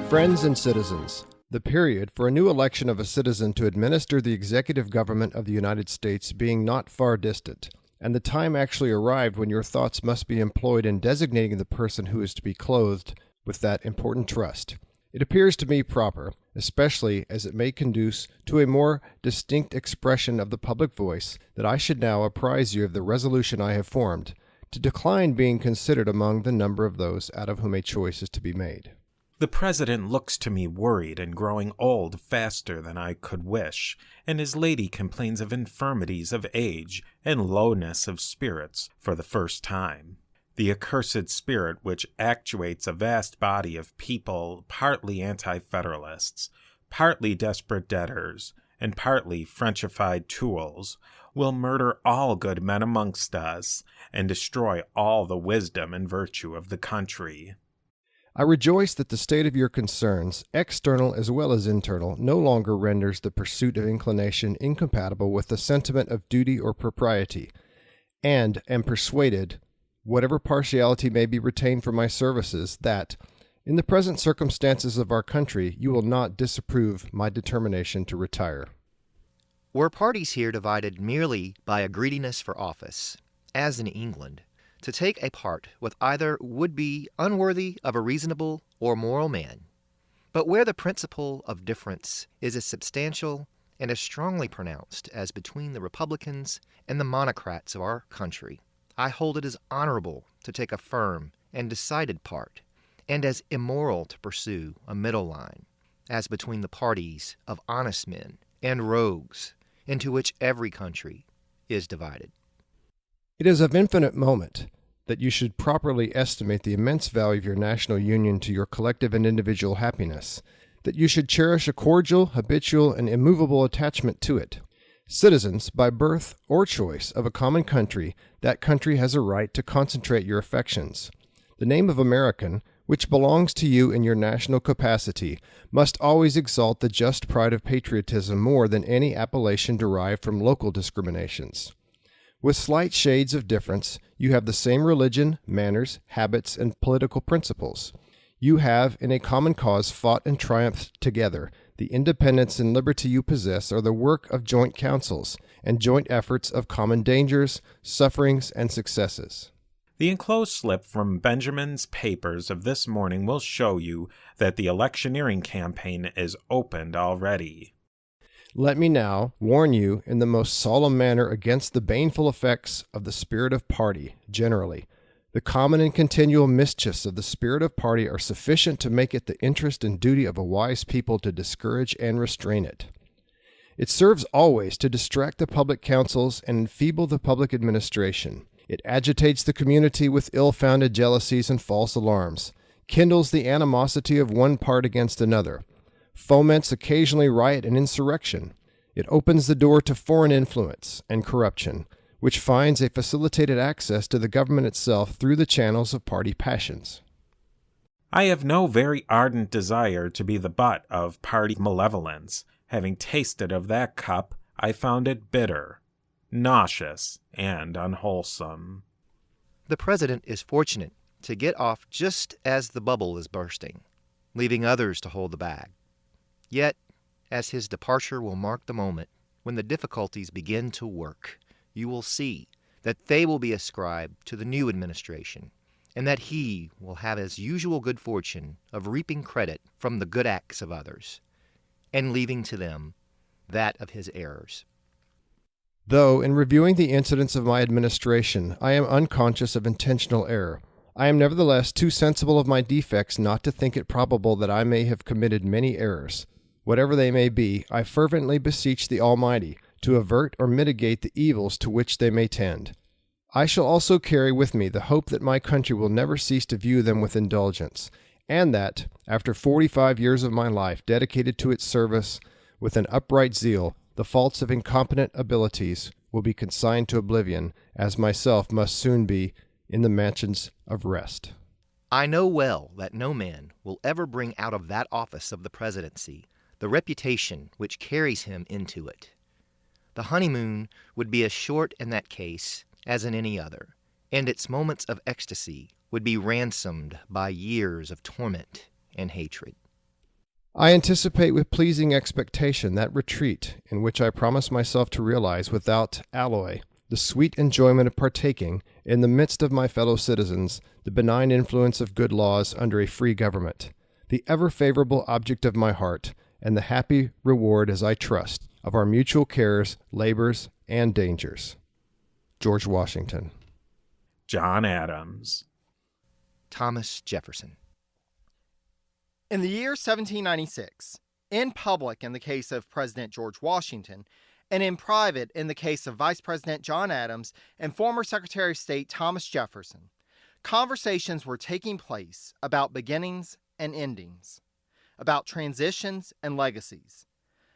Friends and citizens, the period for a new election of a citizen to administer the executive government of the United States being not far distant, and the time actually arrived when your thoughts must be employed in designating the person who is to be clothed with that important trust. It appears to me proper, especially as it may conduce to a more distinct expression of the public voice, that I should now apprise you of the resolution I have formed, to decline being considered among the number of those out of whom a choice is to be made. The President looks to me worried and growing old faster than I could wish, and his lady complains of infirmities of age and lowness of spirits for the first time. The accursed spirit which actuates a vast body of people, partly anti-federalists, partly desperate debtors, and partly Frenchified tools, will murder all good men amongst us, and destroy all the wisdom and virtue of the country. I rejoice that the state of your concerns, external as well as internal, no longer renders the pursuit of inclination incompatible with the sentiment of duty or propriety, and am persuaded, whatever partiality may be retained for my services, that, in the present circumstances of our country, you will not disapprove my determination to retire. Were parties here divided merely by a greediness for office, as in England, to take a part with either would be unworthy of a reasonable or moral man, but where the principle of difference is as substantial and as strongly pronounced as between the Republicans and the monocrats of our country, I hold it as honorable to take a firm and decided part, and as immoral to pursue a middle line, as between the parties of honest men and rogues, into which every country is divided. It is of infinite moment that you should properly estimate the immense value of your national union to your collective and individual happiness, that you should cherish a cordial, habitual, and immovable attachment to it. Citizens, by birth or choice of a common country, that country has a right to concentrate your affections. The name of American, which belongs to you in your national capacity, must always exalt the just pride of patriotism more than any appellation derived from local discriminations. With slight shades of difference, you have the same religion, manners, habits, and political principles. You have, in a common cause, fought and triumphed together. The independence and liberty you possess are the work of joint councils and joint efforts of common dangers, sufferings, and successes. The enclosed slip from Benjamin's papers of this morning will show you that the electioneering campaign is opened already. Let me now warn you in the most solemn manner against the baneful effects of the spirit of party generally. The common and continual mischiefs of the spirit of party are sufficient to make it the interest and duty of a wise people to discourage and restrain it. It serves always to distract the public councils and enfeeble the public administration. It agitates the community with ill-founded jealousies and false alarms, kindles the animosity of one part against another, foments occasionally riot and insurrection. It opens the door to foreign influence and corruption, which finds a facilitated access to the government itself through the channels of party passions. I have no very ardent desire to be the butt of party malevolence. Having tasted of that cup, I found it bitter, nauseous, and unwholesome. The President is fortunate to get off just as the bubble is bursting, leaving others to hold the bag. Yet, as his departure will mark the moment when the difficulties begin to work, you will see that they will be ascribed to the new administration, and that he will have his usual good fortune of reaping credit from the good acts of others, and leaving to them that of his errors. Though, in reviewing the incidents of my administration, I am unconscious of intentional error, I am nevertheless too sensible of my defects not to think it probable that I may have committed many errors. Whatever they may be, I fervently beseech the Almighty to avert or mitigate the evils to which they may tend. I shall also carry with me the hope that my country will never cease to view them with indulgence, and that, after 45 years of my life dedicated to its service with an upright zeal, the faults of incompetent abilities will be consigned to oblivion, as myself must soon be in the mansions of rest. I know well that no man will ever bring out of that office of the presidency the reputation which carries him into it. The honeymoon would be as short in that case as in any other, and its moments of ecstasy would be ransomed by years of torment and hatred. I anticipate with pleasing expectation that retreat in which I promise myself to realize without alloy the sweet enjoyment of partaking, in the midst of my fellow citizens, the benign influence of good laws under a free government, the ever favorable object of my heart, and the happy reward, as I trust, of our mutual cares, labors, and dangers. George Washington. John Adams. Thomas Jefferson. In the year 1796, in public in the case of President George Washington, and in private in the case of Vice President John Adams and former Secretary of State Thomas Jefferson, conversations were taking place about beginnings and endings, about transitions and legacies,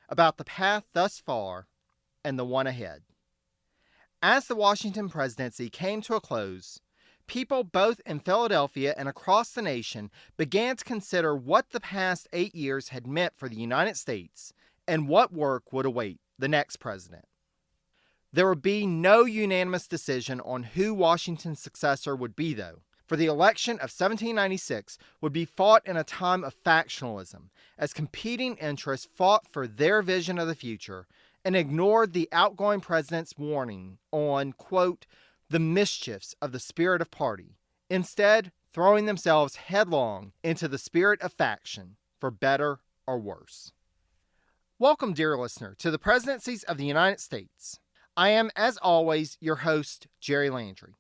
about the path thus far and the one ahead. As the Washington presidency came to a close, people both in Philadelphia and across the nation began to consider what the past 8 years had meant for the United States and what work would await the next president. There would be no unanimous decision on who Washington's successor would be, though, for the election of 1796 would be fought in a time of factionalism, as competing interests fought for their vision of the future and ignored the outgoing president's warning on, quote, the mischiefs of the spirit of party, instead throwing themselves headlong into the spirit of faction, for better or worse. Welcome, dear listener, to the Presidencies of the United States. I am, as always, your host, Jerry Landry.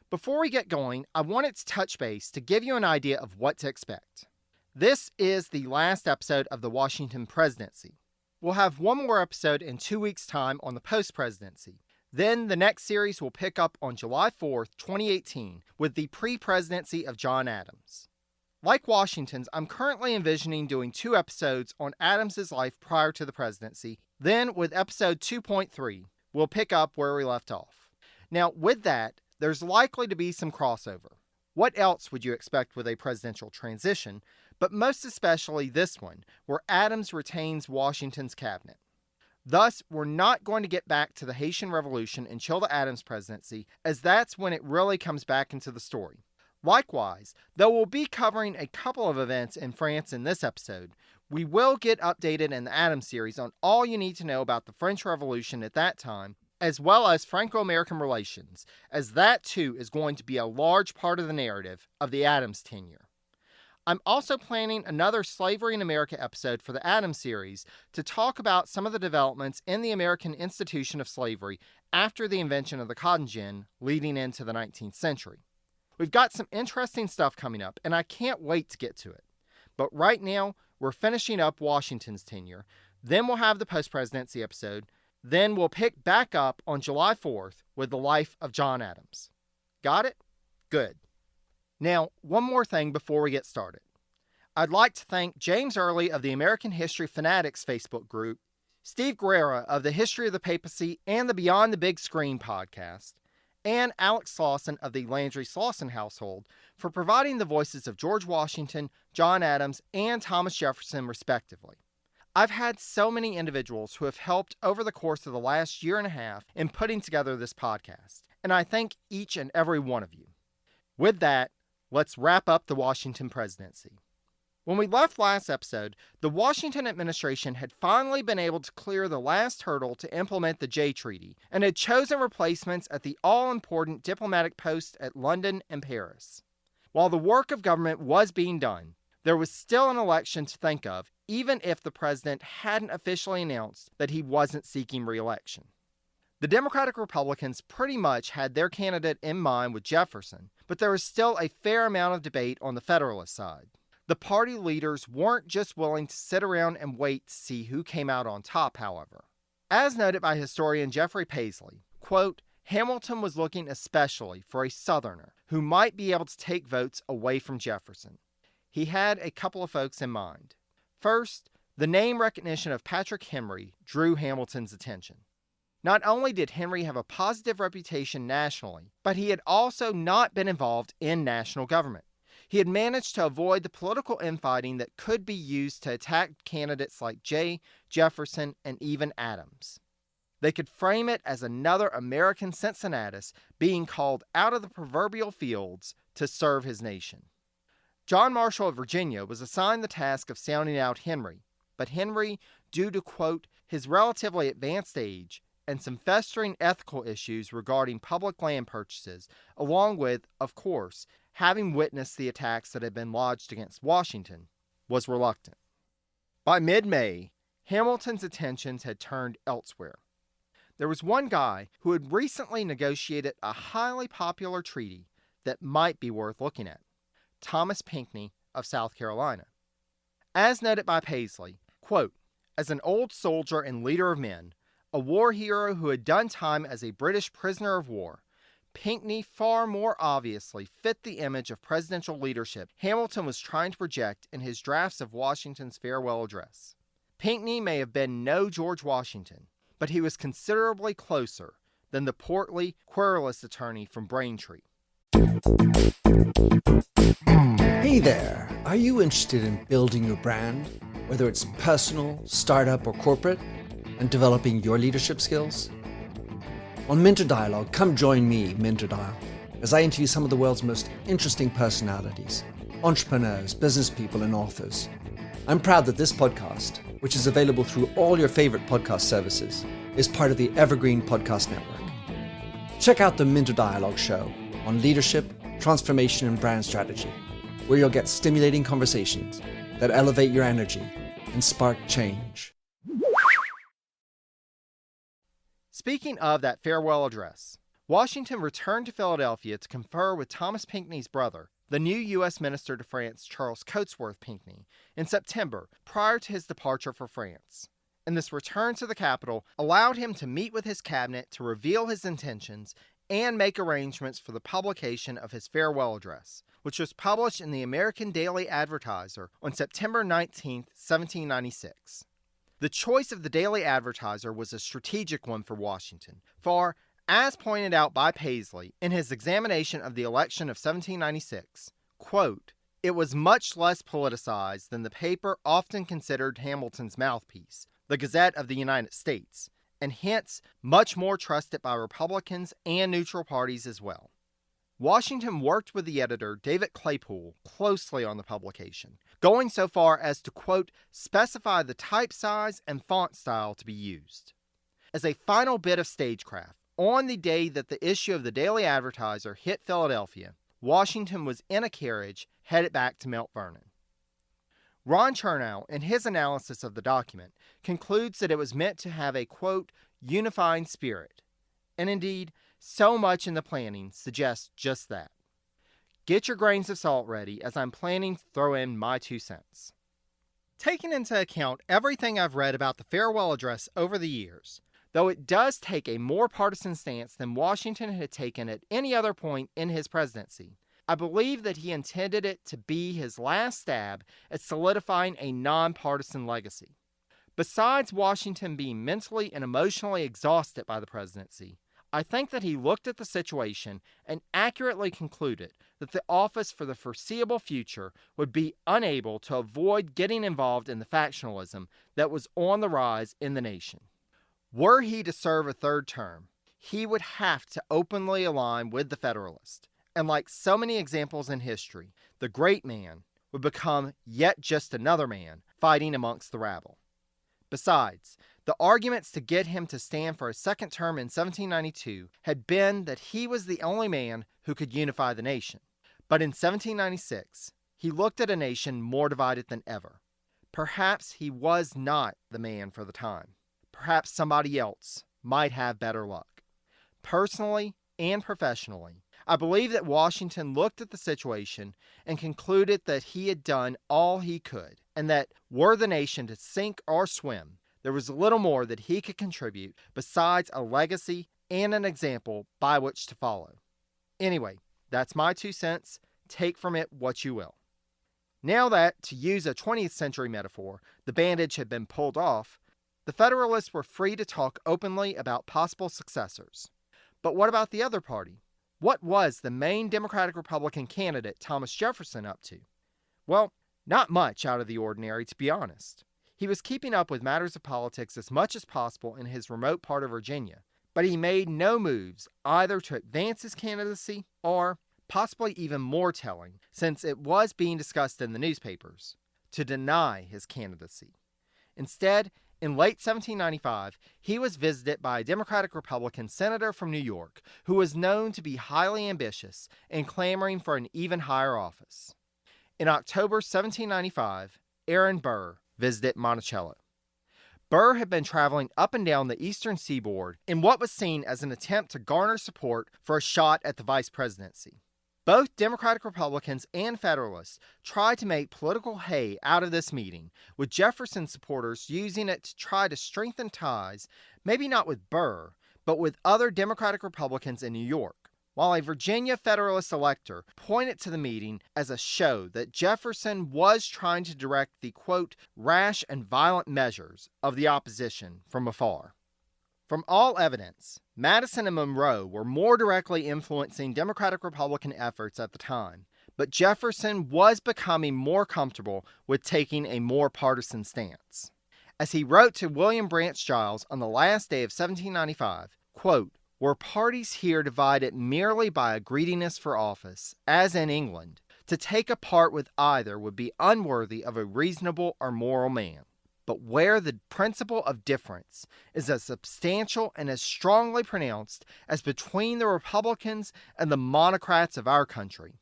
Before we get going, I wanted to touch base to give you an idea of what to expect. This is the last episode of the Washington presidency. We'll have one more episode in 2 weeks' time on the post-presidency. Then the next series will pick up on July 4th, 2018, with the pre-presidency of John Adams. Like Washington's, I'm currently envisioning doing 2 episodes on Adams's life prior to the presidency. Then, with episode 2.3, we'll pick up where we left off. Now, with that, there's likely to be some crossover. What else would you expect with a presidential transition, but most especially this one, where Adams retains Washington's cabinet? Thus, we're not going to get back to the Haitian Revolution until the Adams presidency, as that's when it really comes back into the story. Likewise, though we'll be covering a couple of events in France in this episode, we will get updated in the Adams series on all you need to know about the French Revolution at that time, as well as Franco-American relations, as that too is going to be a large part of the narrative of the Adams tenure. I'm also planning another Slavery in America episode for the Adams series to talk about some of the developments in the American institution of slavery after the invention of the cotton gin leading into the 19th century. We've got some interesting stuff coming up, and I can't wait to get to it. But right now, we're finishing up Washington's tenure. Then we'll have the post-presidency episode. Then we'll pick back up on July 4th with the life of John Adams. Got it? Good. Now, one more thing before we get started. I'd like to thank James Early of the American History Fanatics Facebook group, Steve Guerra of the History of the Papacy and the Beyond the Big Screen podcast, and Alex Slauson of the Landry Slauson household for providing the voices of George Washington, John Adams, and Thomas Jefferson, respectively. I've had so many individuals who have helped over the course of the last year and a half in putting together this podcast, and I thank each and every one of you. With that, let's wrap up the Washington presidency. When we left last episode, the Washington administration had finally been able to clear the last hurdle to implement the Jay Treaty and had chosen replacements at the all-important diplomatic posts at London and Paris. While the work of government was being done, there was still an election to think of, even if the president hadn't officially announced that he wasn't seeking re-election. The Democratic Republicans pretty much had their candidate in mind with Jefferson, but there was still a fair amount of debate on the Federalist side. The party leaders weren't just willing to sit around and wait to see who came out on top, however. As noted by historian Jeffrey Paisley, quote, Hamilton was looking especially for a Southerner who might be able to take votes away from Jefferson. He had a couple of folks in mind. First, the name recognition of Patrick Henry drew Hamilton's attention. Not only did Henry have a positive reputation nationally, but he had also not been involved in national government. He had managed to avoid the political infighting that could be used to attack candidates like Jay, Jefferson, and even Adams. They could frame it as another American Cincinnatus being called out of the proverbial fields to serve his nation. John Marshall of Virginia was assigned the task of sounding out Henry, but Henry, due to, quote, his relatively advanced age and some festering ethical issues regarding public land purchases, along with, of course, having witnessed the attacks that had been lodged against Washington, was reluctant. By mid-May, Hamilton's attentions had turned elsewhere. There was one guy who had recently negotiated a highly popular treaty that might be worth looking at: Thomas Pinckney of South Carolina. As noted by Paisley, quote, as an old soldier and leader of men, a war hero who had done time as a British prisoner of war, Pinckney far more obviously fit the image of presidential leadership Hamilton was trying to project in his drafts of Washington's farewell address. Pinckney may have been no George Washington, but he was considerably closer than the portly, querulous attorney from Braintree. Hey there! Are you interested in building your brand, whether it's personal, startup, or corporate, and developing your leadership skills? On Mentor Dialogue, come join me, Mentor Dial, as I interview some of the world's most interesting personalities, entrepreneurs, business people, and authors. I'm proud that this podcast, which is available through all your favorite podcast services, is part of the Evergreen Podcast Network. Check out the Mentor Dialogue show on leadership, transformation, and brand strategy, where you'll get stimulating conversations that elevate your energy and spark change. Speaking of that farewell address, Washington returned to Philadelphia to confer with Thomas Pinckney's brother, the new U.S. Minister to France Charles Cotesworth Pinckney, in September prior to his departure for France. And this return to the capital allowed him to meet with his cabinet to reveal his intentions and make arrangements for the publication of his farewell address, which was published in the American Daily Advertiser on September 19, 1796. The choice of the Daily Advertiser was a strategic one for Washington, for, as pointed out by Paisley in his examination of the election of 1796, quote, it was much less politicized than the paper often considered Hamilton's mouthpiece, the Gazette of the United States, and hence much more trusted by Republicans and neutral parties as well. Washington worked with the editor, David Claypool, closely on the publication, going so far as to, quote, specify the type size and font style to be used. As a final bit of stagecraft, on the day that the issue of the Daily Advertiser hit Philadelphia, Washington was in a carriage headed back to Mount Vernon. Ron Chernow, in his analysis of the document, concludes that it was meant to have a, quote, unifying spirit. And indeed, so much in the planning suggests just that. Get your grains of salt ready, as I'm planning to throw in my 2 cents. Taking into account everything I've read about the farewell address over the years, though it does take a more partisan stance than Washington had taken at any other point in his presidency, I believe that he intended it to be his last stab at solidifying a nonpartisan legacy. Besides Washington being mentally and emotionally exhausted by the presidency, I think that he looked at the situation and accurately concluded that the office for the foreseeable future would be unable to avoid getting involved in the factionalism that was on the rise in the nation. Were he to serve a third term, he would have to openly align with the Federalists, and like so many examples in history, the great man would become yet just another man fighting amongst the rabble. Besides, the arguments to get him to stand for a second term in 1792 had been that he was the only man who could unify the nation. But in 1796, he looked at a nation more divided than ever. Perhaps he was not the man for the time. Perhaps somebody else might have better luck. Personally and professionally, I believe that Washington looked at the situation and concluded that he had done all he could, and that were the nation to sink or swim, there was little more that he could contribute besides a legacy and an example by which to follow. Anyway, that's my 2 cents. Take from it what you will. Now that, to use a 20th century metaphor, the bandage had been pulled off, the Federalists were free to talk openly about possible successors. But what about the other party? What was the main Democratic-Republican candidate, Thomas Jefferson, up to? Well, not much out of the ordinary, to be honest. He was keeping up with matters of politics as much as possible in his remote part of Virginia, but he made no moves either to advance his candidacy or, possibly even more telling, since it was being discussed in the newspapers, to deny his candidacy. Instead, in late 1795, he was visited by a Democratic-Republican senator from New York who was known to be highly ambitious and clamoring for an even higher office. In October 1795, Aaron Burr visited Monticello. Burr had been traveling up and down the eastern seaboard in what was seen as an attempt to garner support for a shot at the vice presidency. Both Democratic Republicans and Federalists tried to make political hay out of this meeting, with Jefferson supporters using it to try to strengthen ties, maybe not with Burr, but with other Democratic Republicans in New York, while a Virginia Federalist elector pointed to the meeting as a show that Jefferson was trying to direct the, quote, rash and violent measures of the opposition from afar. From all evidence, Madison and Monroe were more directly influencing Democratic-Republican efforts at the time, but Jefferson was becoming more comfortable with taking a more partisan stance. As he wrote to William Branch Giles on the last day of 1795, quote, "Were parties here divided merely by a greediness for office, as in England, to take a part with either would be unworthy of a reasonable or moral man. But where the principle of difference is as substantial and as strongly pronounced as between the Republicans and the monocrats of our country,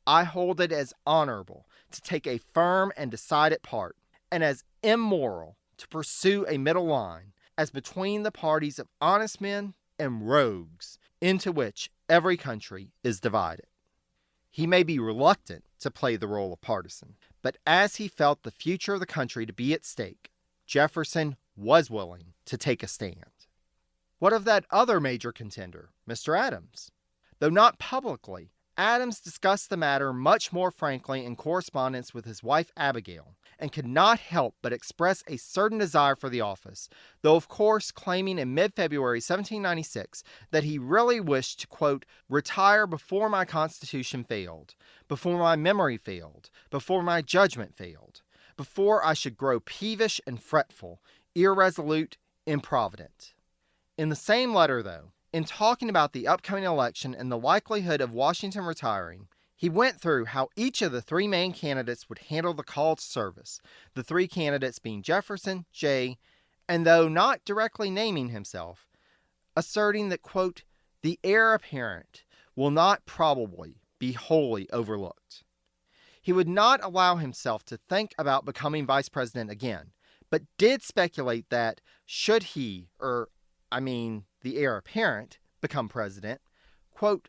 I hold it as honorable to take a firm and decided part, and as immoral to pursue a middle line, as between the parties of honest men and rogues, into which every country is divided." He may be reluctant to play the role of partisan, but as he felt the future of the country to be at stake, Jefferson was willing to take a stand. What of that other major contender, Mr. Adams? Though not publicly, Adams discussed the matter much more frankly in correspondence with his wife Abigail, and could not help but express a certain desire for the office, though of course claiming in mid-February 1796 that he really wished to, quote, retire before my constitution failed, before my memory failed, before my judgment failed, before I should grow peevish and fretful, irresolute, improvident. In the same letter, though, in talking about the upcoming election and the likelihood of Washington retiring, he went through how each of the three main candidates would handle the call to service, the three candidates being Jefferson, Jay, and though not directly naming himself, asserting that, quote, the heir apparent will not probably be wholly overlooked. He would not allow himself to think about becoming vice president again, but did speculate that should he, the heir apparent, become president, quote,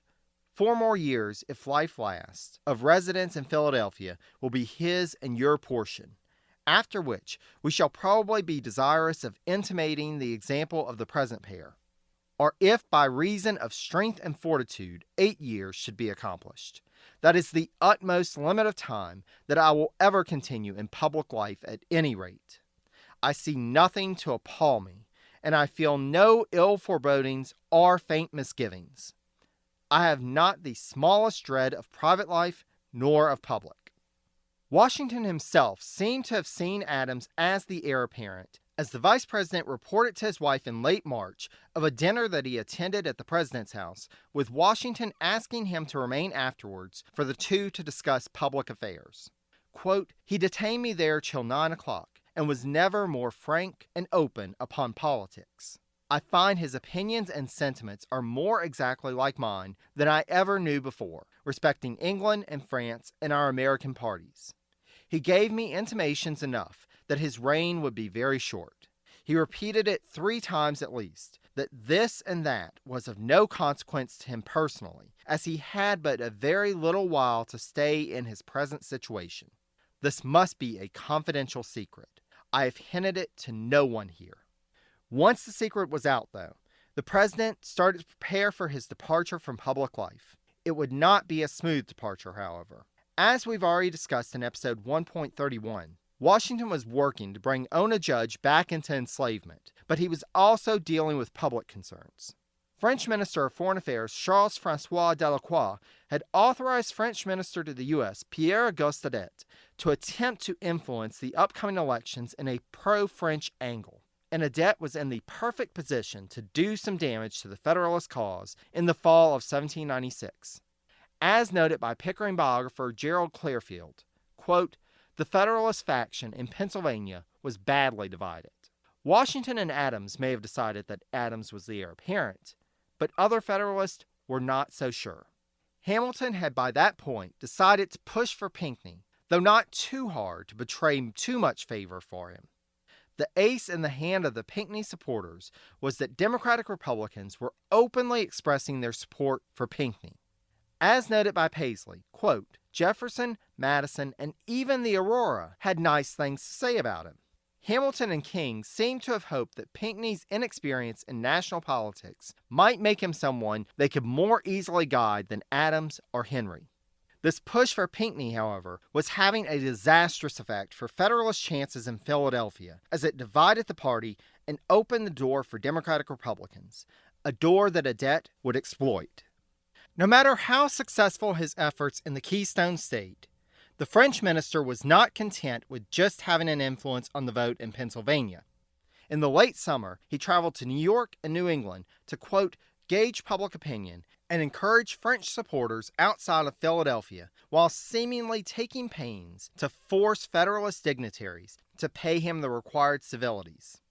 4 more years, if life lasts, of residence in Philadelphia will be his and your portion, after which we shall probably be desirous of intimating the example of the present pair, or if by reason of strength and fortitude 8 years should be accomplished. That is the utmost limit of time that I will ever continue in public life at any rate. I see nothing to appall me, and I feel no ill forebodings or faint misgivings. I have not the smallest dread of private life nor of public. Washington himself seemed to have seen Adams as the heir apparent, as the vice president reported to his wife in late March of a dinner that he attended at the president's house, with Washington asking him to remain afterwards for the two to discuss public affairs. Quote, he detained me there till 9 o'clock, and was never more frank and open upon politics. I find his opinions and sentiments are more exactly like mine than I ever knew before, respecting England and France and our American parties. He gave me intimations enough that his reign would be very short. He repeated it 3 times at least, that this and that was of no consequence to him personally, as he had but a very little while to stay in his present situation. This must be a confidential secret. I have hinted it to no one here. Once the secret was out, though, the president started to prepare for his departure from public life. It would not be a smooth departure, however. As we've already discussed in episode 1.31, Washington was working to bring Ona Judge back into enslavement, but he was also dealing with public concerns. French Minister of Foreign Affairs Charles-François Delacroix had authorized French Minister to the U.S. Pierre-Auguste Adet to attempt to influence the upcoming elections in a pro-French angle, and Adet was in the perfect position to do some damage to the Federalist cause in the fall of 1796. As noted by Pickering biographer Gerald Clearfield, quote, the Federalist faction in Pennsylvania was badly divided. Washington and Adams may have decided that Adams was the heir apparent, but other Federalists were not so sure. Hamilton had by that point decided to push for Pinckney, though not too hard to betray too much favor for him. The ace in the hand of the Pinckney supporters was that Democratic Republicans were openly expressing their support for Pinckney. As noted by Paisley, quote, Jefferson, Madison, and even the Aurora had nice things to say about him. Hamilton and King seemed to have hoped that Pinckney's inexperience in national politics might make him someone they could more easily guide than Adams or Henry. This push for Pinckney, however, was having a disastrous effect for Federalist chances in Philadelphia, as it divided the party and opened the door for Democratic Republicans, a door that Adet would exploit. No matter how successful his efforts in the Keystone State, the French minister was not content with just having an influence on the vote in Pennsylvania. In the late summer, he traveled to New York and New England to, quote, gauge public opinion and encourage French supporters outside of Philadelphia, while seemingly taking pains to force Federalist dignitaries to pay him the required civilities.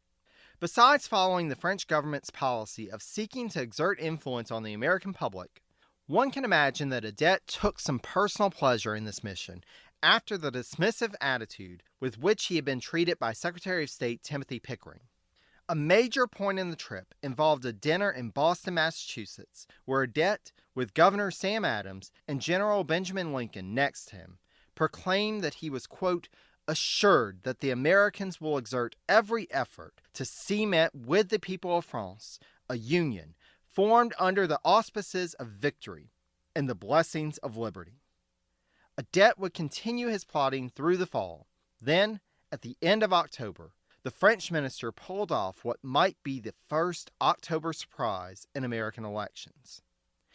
Besides following the French government's policy of seeking to exert influence on the American public, one can imagine that Adet took some personal pleasure in this mission after the dismissive attitude with which he had been treated by Secretary of State Timothy Pickering. A major point in the trip involved a dinner in Boston, Massachusetts, where Adet, with Governor Sam Adams and General Benjamin Lincoln next to him, proclaimed that he was, quote, assured that the Americans will exert every effort to cement with the people of France a union formed under the auspices of victory and the blessings of liberty. Adet would continue his plotting through the fall. Then, at the end of October, the French minister pulled off what might be the first October surprise in American elections.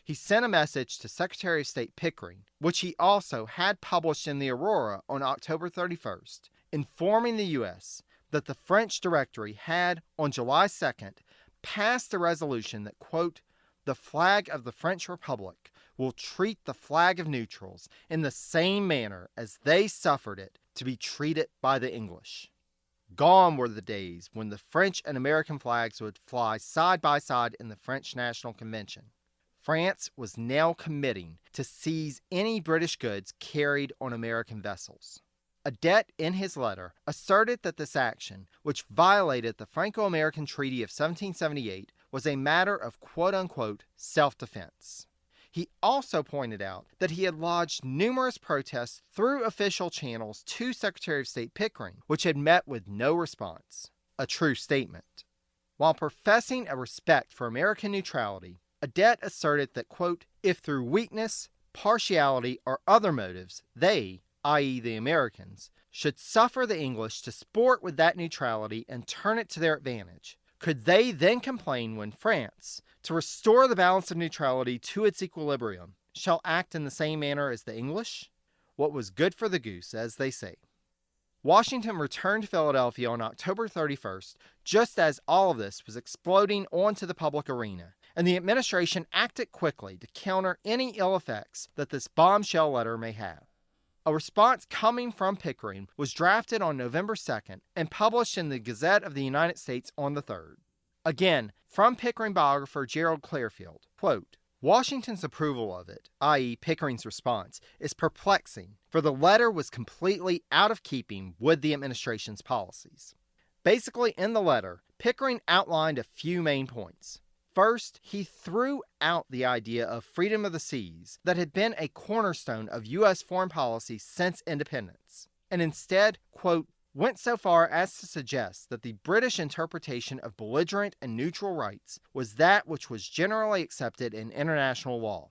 He sent a message to Secretary of State Pickering, which he also had published in the Aurora on October 31st, informing the U.S. that the French Directory had, on July 2nd, passed a resolution that, quote, the flag of the French Republic will treat the flag of neutrals in the same manner as they suffered it to be treated by the English. Gone were the days when the French and American flags would fly side by side in the French National Convention. France was now committing to seize any British goods carried on American vessels. Adet, in his letter, asserted that this action, which violated the Franco-American Treaty of 1778, was a matter of quote-unquote self-defense. He also pointed out that he had lodged numerous protests through official channels to Secretary of State Pickering, which had met with no response. A true statement. While professing a respect for American neutrality, Adet asserted that, quote, if through weakness, partiality, or other motives, they, i.e. the Americans, should suffer the English to sport with that neutrality and turn it to their advantage, could they then complain when France, to restore the balance of neutrality to its equilibrium, shall act in the same manner as the English? What was good for the goose, as they say. Washington returned to Philadelphia on October 31st, just as all of this was exploding onto the public arena, and the administration acted quickly to counter any ill effects that this bombshell letter may have. A response coming from Pickering was drafted on November 2nd and published in the Gazette of the United States on the 3rd. Again, from Pickering biographer Gerald Clairfield, quote, Washington's approval of it, i.e. Pickering's response, is perplexing, for the letter was completely out of keeping with the administration's policies. Basically, in the letter, Pickering outlined a few main points. First, he threw out the idea of freedom of the seas that had been a cornerstone of U.S. foreign policy since independence, and instead, quote, went so far as to suggest that the British interpretation of belligerent and neutral rights was that which was generally accepted in international law.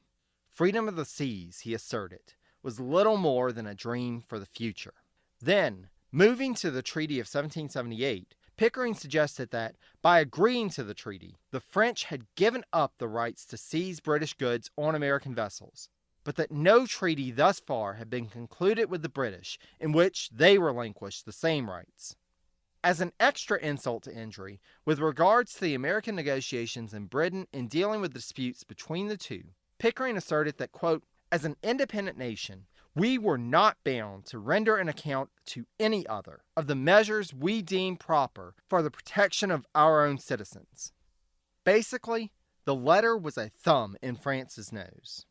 Freedom of the seas, he asserted, was little more than a dream for the future. Then, moving to the Treaty of 1778, Pickering suggested that, by agreeing to the treaty, the French had given up the rights to seize British goods on American vessels, but that no treaty thus far had been concluded with the British in which they relinquished the same rights. As an extra insult to injury, with regards to the American negotiations in Britain in dealing with disputes between the two, Pickering asserted that, quote, as an independent nation, We were not bound to render an account to any other of the measures we deem proper for the protection of our own citizens. Basically, the letter was a thumb in France's nose.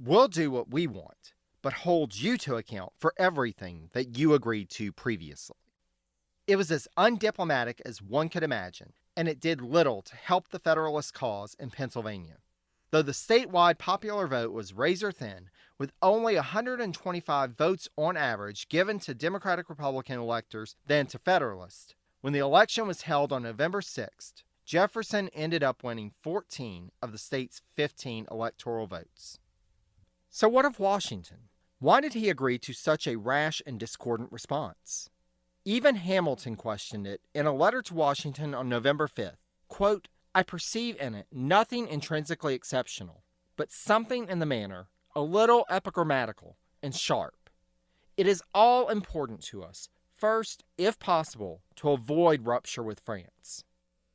We'll do what we want, but hold you to account for everything that you agreed to previously. It was as undiplomatic as one could imagine, and it did little to help the Federalist cause in Pennsylvania. Though the statewide popular vote was razor thin, with only 125 votes on average given to Democratic-Republican electors than to Federalists, when the election was held on November 6th, Jefferson ended up winning 14 of the state's 15 electoral votes. So what of Washington? Why did he agree to such a rash and discordant response? Even Hamilton questioned it in a letter to Washington on November 5th. Quote, "I perceive in it nothing intrinsically exceptional, but something in the manner a little epigrammatical and sharp. It is all important to us, first, if possible, to avoid rupture with France.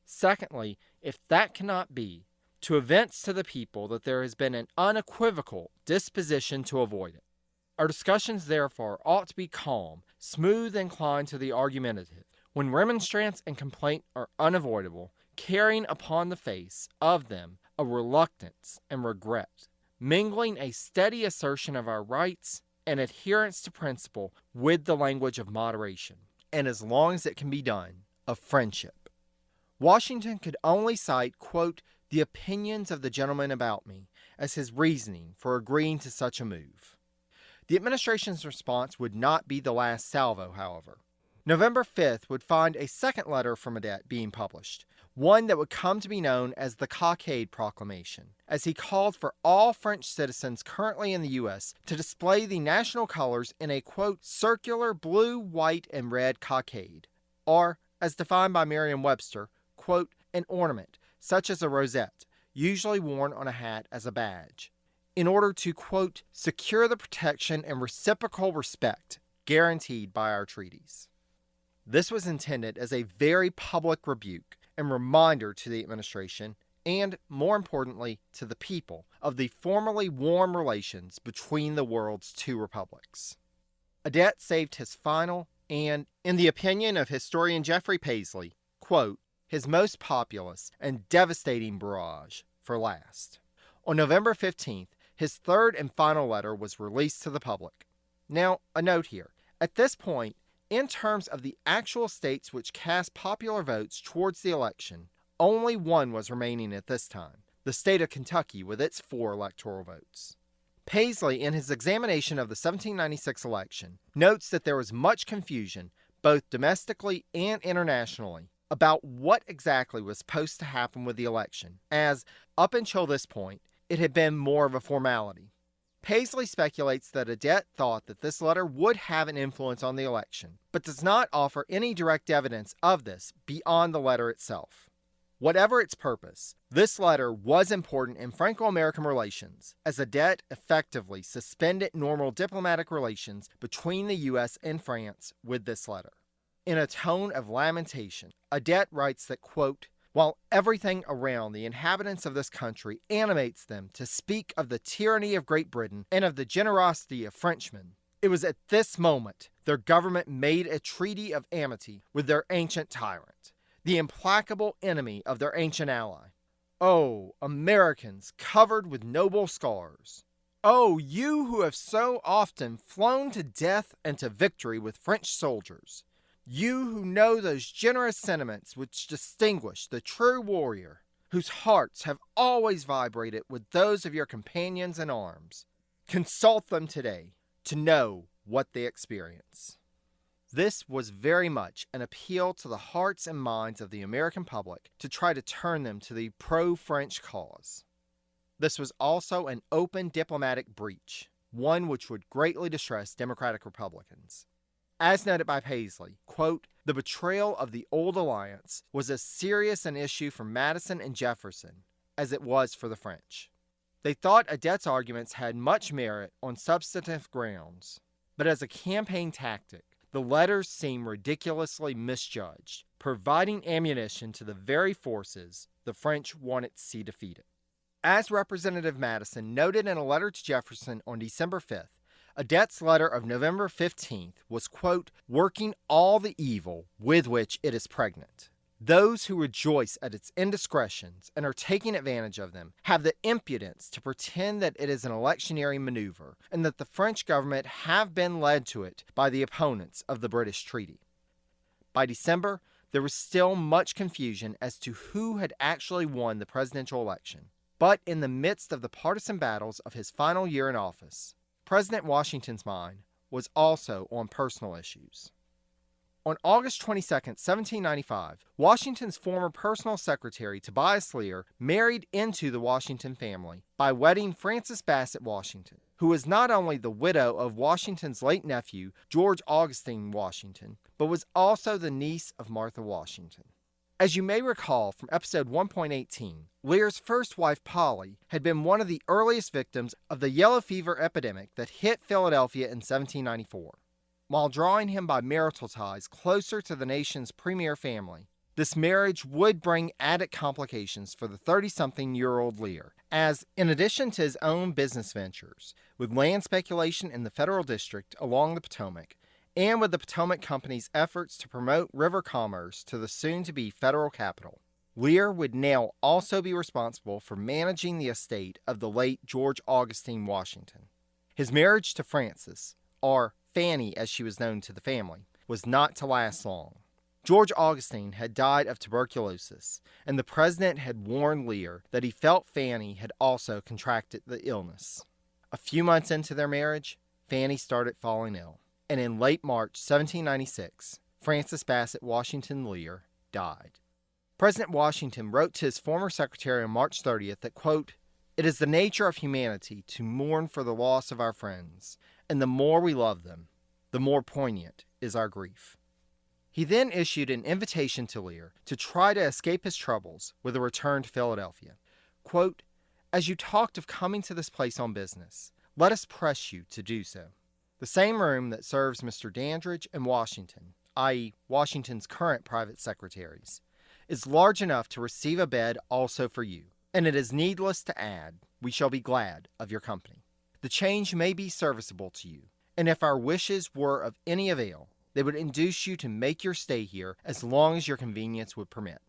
Secondly, if that cannot be, to evince to the people that there has been an unequivocal disposition to avoid it. Our discussions, therefore, ought to be calm, smooth, inclined to the argumentative, when remonstrance and complaint are unavoidable, carrying upon the face of them a reluctance and regret, mingling a steady assertion of our rights and adherence to principle with the language of moderation, and as long as it can be done, of friendship." Washington could only cite, quote, "the opinions of the gentlemen about me," as his reasoning for agreeing to such a move. The administration's response would not be the last salvo, however. November 5th would find a second letter from Adet being published, one that would come to be known as the Cockade Proclamation, as he called for all French citizens currently in the U.S. to display the national colors in a, quote, "circular blue, white, and red cockade," or, as defined by Merriam-Webster, quote, "an ornament, such as a rosette, usually worn on a hat as a badge, in order to, quote, secure the protection and reciprocal respect guaranteed by our treaties." This was intended as a very public rebuke and reminder to the administration, and, more importantly, to the people, of the formerly warm relations between the world's two republics. Adet saved his final and, in the opinion of historian Geoffrey Paisley, quote, his most populous and devastating barrage for last. On November 15th, his third and final letter was released to the public. Now, a note here. At this point, in terms of the actual states which cast popular votes towards the election, only one was remaining at this time, the state of Kentucky with its 4 electoral votes. Paisley, in his examination of the 1796 election, notes that there was much confusion, both domestically and internationally, about what exactly was supposed to happen with the election, as, up until this point, it had been more of a formality. Paisley speculates that Adet thought that this letter would have an influence on the election, but does not offer any direct evidence of this beyond the letter itself. Whatever its purpose, this letter was important in Franco-American relations, as Adet effectively suspended normal diplomatic relations between the U.S. and France with this letter. In a tone of lamentation, Adet writes that, quote, "While everything around the inhabitants of this country animates them to speak of the tyranny of Great Britain and of the generosity of Frenchmen, it was at this moment their government made a treaty of amity with their ancient tyrant, the implacable enemy of their ancient ally. Oh, Americans covered with noble scars! Oh, you who have so often flown to death and to victory with French soldiers! You who know those generous sentiments which distinguish the true warrior, whose hearts have always vibrated with those of your companions in arms, consult them today to know what they experience." This was very much an appeal to the hearts and minds of the American public to try to turn them to the pro-French cause. This was also an open diplomatic breach, one which would greatly distress Democratic Republicans. As noted by Paisley, quote, "The betrayal of the old alliance was as serious an issue for Madison and Jefferson as it was for the French. They thought Adet's arguments had much merit on substantive grounds, but as a campaign tactic, the letters seem ridiculously misjudged, providing ammunition to the very forces the French wanted to see defeated." As Representative Madison noted in a letter to Jefferson on December 5th, a debts letter of November 15th was, quote, working all the evil with which it is pregnant. Those who rejoice at its indiscretions and are taking advantage of them have the impudence to pretend that it is an electioneering maneuver and that the French government have been led to it by the opponents of the British treaty. By December, there was still much confusion as to who had actually won the presidential election. But in the midst of the partisan battles of his final year in office, President Washington's mind was also on personal issues. On August 22, 1795, Washington's former personal secretary, Tobias Lear, married into the Washington family by wedding Frances Bassett Washington, who was not only the widow of Washington's late nephew, George Augustine Washington, but was also the niece of Martha Washington. As you may recall from episode 1.18, Lear's first wife, Polly, had been one of the earliest victims of the yellow fever epidemic that hit Philadelphia in 1794. While drawing him by marital ties closer to the nation's premier family, this marriage would bring added complications for the 30-something-year-old Lear, as, in addition to his own business ventures, with land speculation in the federal district along the Potomac, and with the Potomac Company's efforts to promote river commerce to the soon-to-be federal capital, Lear would now also be responsible for managing the estate of the late George Augustine Washington. His marriage to Frances, or Fanny as she was known to the family, was not to last long. George Augustine had died of tuberculosis, and the president had warned Lear that he felt Fanny had also contracted the illness. A few months into their marriage, Fanny started falling ill, and in late March 1796, Frances Bassett Washington Lear died. President Washington wrote to his former secretary on March 30th that, quote, it is the nature of humanity to mourn for the loss of our friends, and the more we love them, the more poignant is our grief. He then issued an invitation to Lear to try to escape his troubles with a return to Philadelphia. Quote, as you talked of coming to this place on business, let us press you to do so. The same room that serves Mr. Dandridge and Washington, i.e. Washington's current private secretaries, is large enough to receive a bed also for you, and it is needless to add, we shall be glad of your company. The change may be serviceable to you, and if our wishes were of any avail, they would induce you to make your stay here as long as your convenience would permit.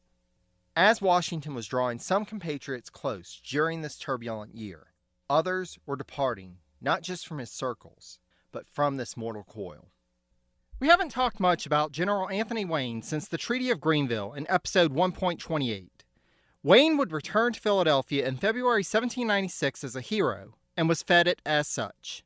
As Washington was drawing some compatriots close during this turbulent year, others were departing not just from his circles, but from this mortal coil. We haven't talked much about General Anthony Wayne since the Treaty of Greenville in episode 1.28. Wayne would return to Philadelphia in February 1796 as a hero, and was feted as such.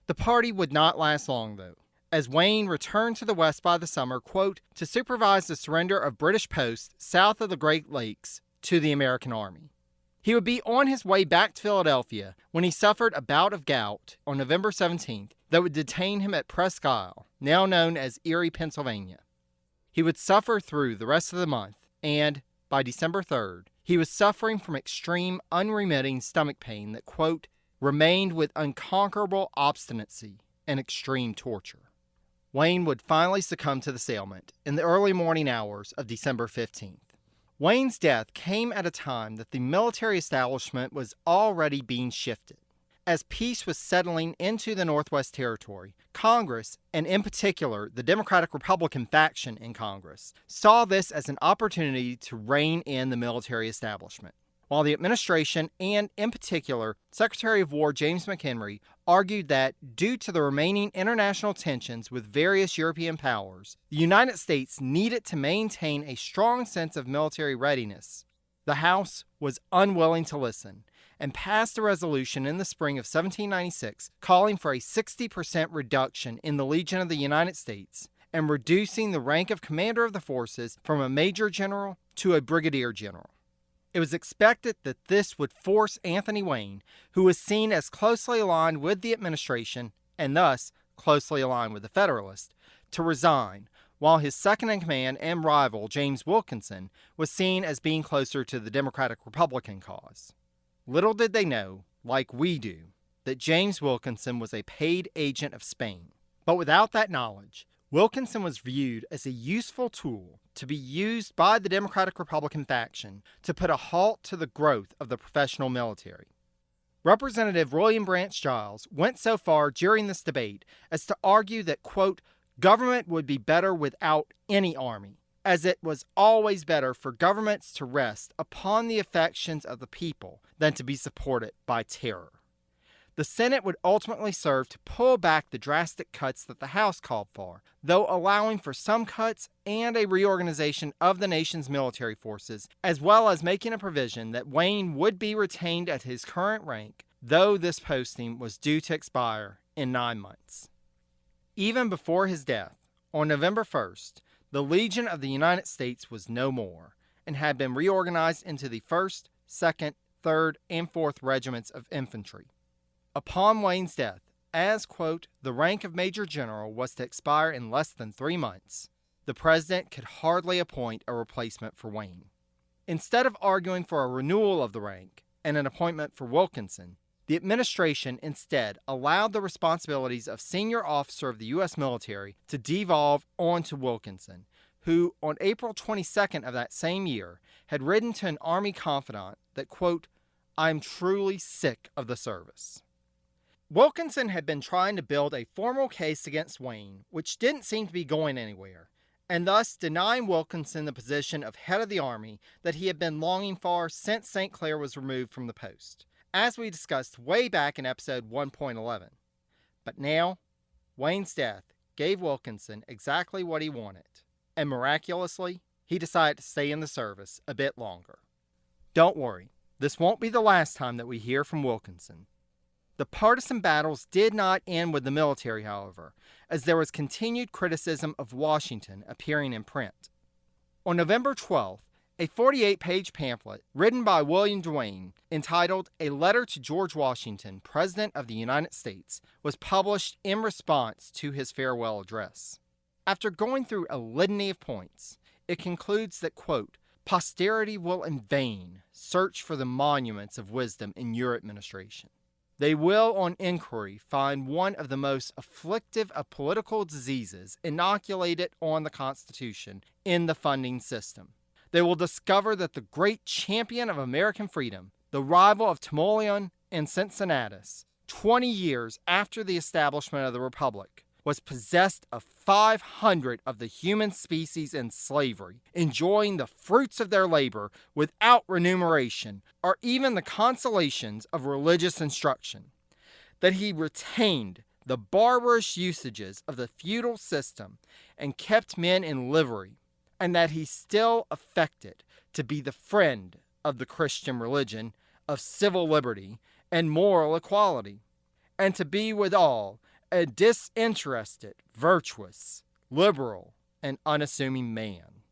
The party would not last long, though, as Wayne returned to the West by the summer, quote, to supervise the surrender of British posts south of the Great Lakes to the American Army. He would be on his way back to Philadelphia when he suffered a bout of gout on November 17th that would detain him at Presque Isle, now known as Erie, Pennsylvania. He would suffer through the rest of the month, and, by December 3rd, he was suffering from extreme, unremitting stomach pain that, quote, remained with unconquerable obstinacy and extreme torture. Wayne would finally succumb to this ailment in the early morning hours of December 15th. Wayne's death came at a time that the military establishment was already being shifted. As peace was settling into the Northwest Territory, Congress, and in particular the Democratic-Republican faction in Congress, saw this as an opportunity to rein in the military establishment. While the administration, and in particular Secretary of War James McHenry, argued that, due to the remaining international tensions with various European powers, the United States needed to maintain a strong sense of military readiness, the House was unwilling to listen and passed a resolution in the spring of 1796 calling for a 60% reduction in the Legion of the United States and reducing the rank of commander of the forces from a major general to a brigadier general. It was expected that this would force Anthony Wayne, who was seen as closely aligned with the administration and thus closely aligned with the Federalists, to resign, while his second-in-command and rival, James Wilkinson, was seen as being closer to the Democratic-Republican cause. Little did they know, like we do, that James Wilkinson was a paid agent of Spain. But without that knowledge, Wilkinson was viewed as a useful tool to be used by the Democratic-Republican faction to put a halt to the growth of the professional military. Representative William Branch Giles went so far during this debate as to argue that, quote, government would be better without any army, as it was always better for governments to rest upon the affections of the people than to be supported by terror. The Senate would ultimately serve to pull back the drastic cuts that the House called for, though allowing for some cuts and a reorganization of the nation's military forces, as well as making a provision that Wayne would be retained at his current rank, though this posting was due to expire in 9 months. Even before his death, on November 1st, the Legion of the United States was no more, and had been reorganized into the 1st, 2nd, 3rd, and 4th Regiments of Infantry. Upon Wayne's death, as, quote, the rank of Major General was to expire in less than 3 months, the President could hardly appoint a replacement for Wayne. Instead of arguing for a renewal of the rank and an appointment for Wilkinson, the administration instead allowed the responsibilities of senior officer of the U.S. military to devolve onto Wilkinson, who, on April 22nd of that same year, had written to an Army confidant that, quote, I am truly sick of the service. Wilkinson had been trying to build a formal case against Wayne, which didn't seem to be going anywhere, and thus denying Wilkinson the position of head of the Army that he had been longing for since St. Clair was removed from the post, as we discussed way back in episode 1.11. But now, Wayne's death gave Wilkinson exactly what he wanted, and miraculously, he decided to stay in the service a bit longer. Don't worry, this won't be the last time that we hear from Wilkinson. The partisan battles did not end with the military, however, as there was continued criticism of Washington appearing in print. On November 12th, a 48-page pamphlet written by William Duane entitled A Letter to George Washington, President of the United States, was published in response to his farewell address. After going through a litany of points, it concludes that, quote, posterity will in vain search for the monuments of wisdom in your administration. They will, on inquiry, find one of the most afflictive of political diseases inoculated on the Constitution in the funding system. They will discover that the great champion of American freedom, the rival of Timoleon and Cincinnatus, 20 years after the establishment of the Republic, was possessed of 500 of the human species in slavery, enjoying the fruits of their labor without remuneration or even the consolations of religious instruction, that he retained the barbarous usages of the feudal system and kept men in livery, and that he still affected to be the friend of the Christian religion, of civil liberty and moral equality, and to be withal a disinterested, virtuous, liberal, and unassuming man.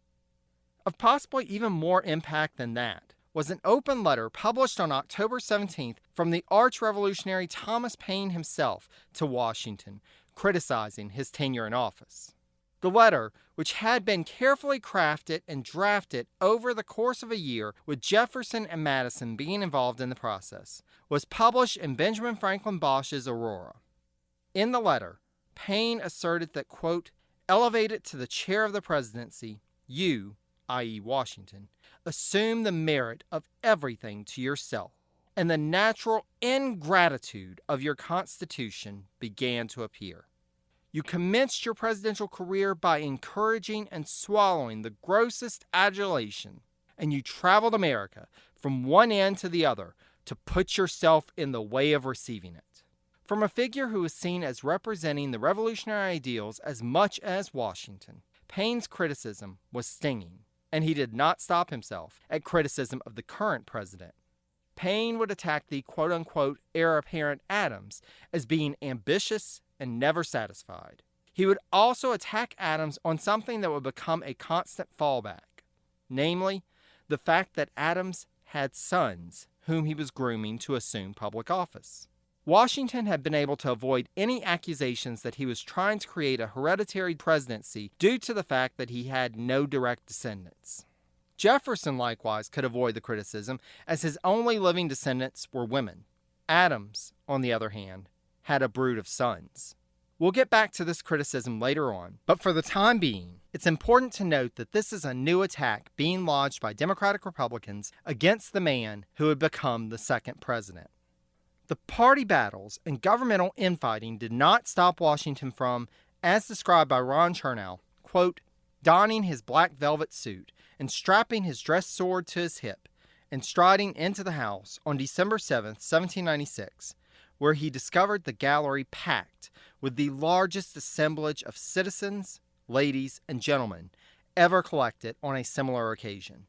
Of possibly even more impact than that was an open letter published on October 17th from the arch-revolutionary Thomas Paine himself to Washington, criticizing his tenure in office. The letter, which had been carefully crafted and drafted over the course of a year with Jefferson and Madison being involved in the process, was published in Benjamin Franklin Bosch's Aurora. In the letter, Paine asserted that, quote, elevated to the chair of the presidency, you, i.e. Washington, assume the merit of everything to yourself, and the natural ingratitude of your Constitution began to appear. You commenced your presidential career by encouraging and swallowing the grossest adulation, and you traveled America from one end to the other to put yourself in the way of receiving it. From a figure who was seen as representing the revolutionary ideals as much as Washington, Paine's criticism was stinging, and he did not stop himself at criticism of the current president. Paine would attack the quote-unquote heir apparent Adams as being ambitious and never satisfied. He would also attack Adams on something that would become a constant fallback, namely, the fact that Adams had sons whom he was grooming to assume public office. Washington had been able to avoid any accusations that he was trying to create a hereditary presidency due to the fact that he had no direct descendants. Jefferson likewise could avoid the criticism, as his only living descendants were women. Adams, on the other hand, had a brood of sons. We'll get back to this criticism later on, but for the time being, it's important to note that this is a new attack being lodged by Democratic Republicans against the man who would become the second president. The party battles and governmental infighting did not stop Washington from, as described by Ron Chernow, quote, donning his black velvet suit and strapping his dressed sword to his hip and striding into the House on December 7, 1796, where he discovered the gallery packed with the largest assemblage of citizens, ladies, and gentlemen ever collected on a similar occasion.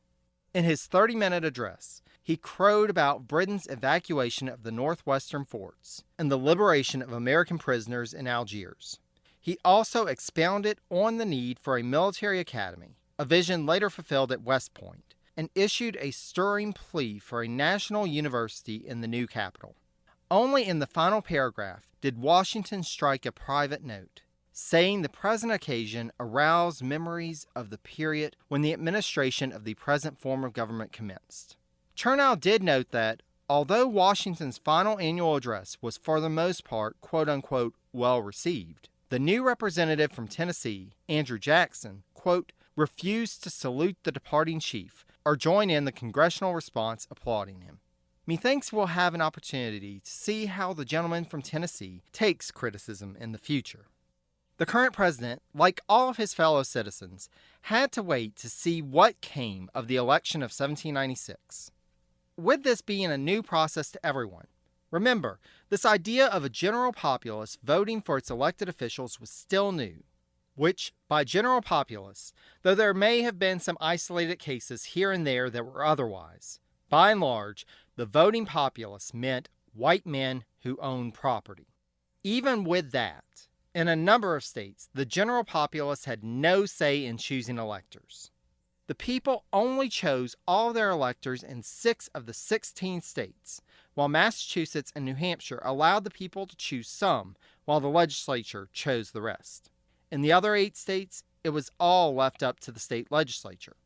In his 30-minute address, he crowed about Britain's evacuation of the northwestern forts and the liberation of American prisoners in Algiers. He also expounded on the need for a military academy, a vision later fulfilled at West Point, and issued a stirring plea for a national university in the new capital. Only in the final paragraph did Washington strike a private note, saying the present occasion aroused memories of the period when the administration of the present form of government commenced. Chernow did note that, although Washington's final annual address was for the most part quote-unquote well received, the new representative from Tennessee, Andrew Jackson, quote, refused to salute the departing chief or join in the congressional response applauding him. Methinks we'll have an opportunity to see how the gentleman from Tennessee takes criticism in the future. The current president, like all of his fellow citizens, had to wait to see what came of the election of 1796. With this being a new process to everyone, remember, this idea of a general populace voting for its elected officials was still new, which, by general populace, though there may have been some isolated cases here and there that were otherwise, by and large, the voting populace meant white men who owned property. Even with that, in a number of states, the general populace had no say in choosing electors. The people only chose all their electors in 6 of the 16 states, while Massachusetts and New Hampshire allowed the people to choose some, while the legislature chose the rest. In the other 8 states, it was all left up to the state legislature.